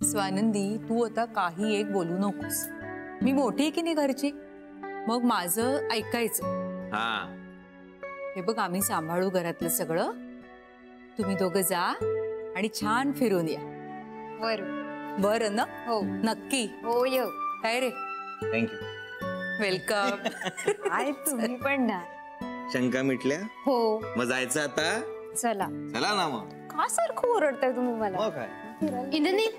स्वानंदी, तू आता काही एक बोलू नकोस. मी मोठी आहे की नाही घरची, मग माझं ऐकायचं. हा, हे बघ, आम्ही सांभाळू घरातलं सगळं. तुम्ही दोघं जा आणि छान फिरून या. बरं ना? हो नक्की. हो य काय रे? थँक्यू. वेलकम. काय तुम्ही पण ना. शंका मिटल्या? हो. मग जायचं आता? चला. चला ना मग. का सारखं ओरडताय तुम्ही मला? मग काय? इंद्रनील,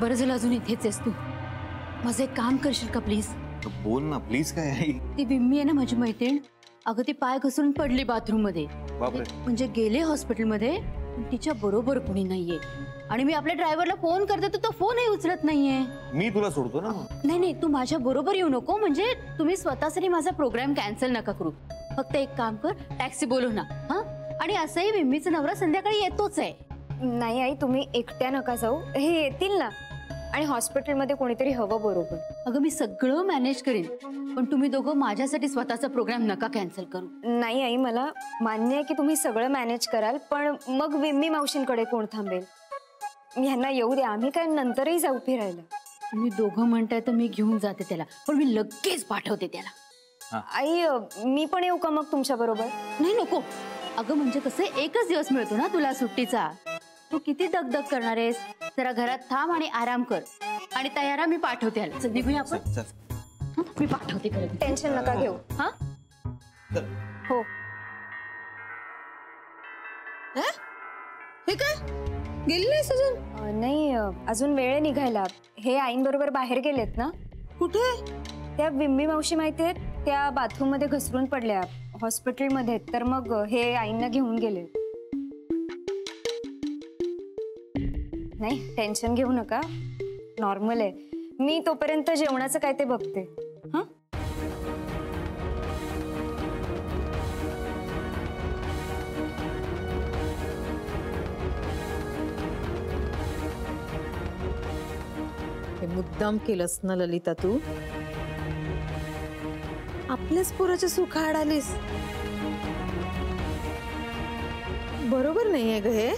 बरं झालं अजून इथेच आहेस तू. माझं एक काम करशील का प्लीज? बोल ना प्लीज. काय आहे? ती बिम्मी आहे ना माझी मैत्रीण, अगं ती पाय घसरून पडली बाथरूम मध्ये. बापरे. म्हणजे गेले हॉस्पिटलमध्ये, तिच्या बरोबर कोणी नाहीये. आणि मी आपल्या ड्रायव्हरला फोन करते तर तो फोनही उचलत नाहीये. मी तुला सोडतो ना. नाही नाही, तू माझ्या बरोबर येऊ नको. म्हणजे तुम्ही स्वतःसाठी माझा प्रोग्राम कॅन्सल नका करू. फक्त एक काम कर, टॅक्सी बोलव ना. हा, आणि असंही बिम्मीचा नवरा संध्याकाळी येतोच आहे. नाही आई, तुम्ही एकट्या नका जाऊ, हे येतील ना. आणि हॉस्पिटलमध्ये कोणीतरी हवं बरोबर. अगं मी सगळं मॅनेज करेन, पण तुम्ही दोघं माझ्यासाठी स्वतःचा प्रोग्राम नका कॅन्सल करू. नाही आई, मला मान्य आहे की तुम्ही सगळं मॅनेज कराल, पण मग विम्मी मावशींकडे कोण थांबेल? ह्यांना येऊ द्या, आम्ही काय नंतरही जाऊ फिरायला. तुम्ही दोघं म्हणताय तर मी घेऊन जाते त्याला, पण मी लगेच पाठवते त्याला. आई, मी पण येऊ का मग तुमच्या बरोबर? नाही नको. अगं म्हणजे कसं, एकच दिवस मिळतो ना तुला सुट्टीचा. तू किती दगदग करणार आहेस? जरा घरात थांब आणि आराम कर. आणि तयारा मी पाठवते याला. चल निघूया आपण. मी पाठवते खरं. टेन्शन नका घेऊ. हा हो. हे काय गेली नाहीस अजून? नाही, अजून वेळ निघायला. हे आईंबरोबर बाहेर गेलेत ना. कुठे? त्या बिम्मी मावशी माहितीये, त्या बाथरूम मध्ये घसरून पडल्या हॉस्पिटलमध्ये. तर मग हे आईंना घेऊन गेले. नाही, टेन्शन घेऊ नका, नॉर्मल आहे. मी तोपर्यंत जेवणाचं काय ते बघते. हा, हे मुद्दाम केलंस ना ललिता तू? आपल्याच पोराच्या सुखाआड आलीस. बरोबर नाहीये ग हे.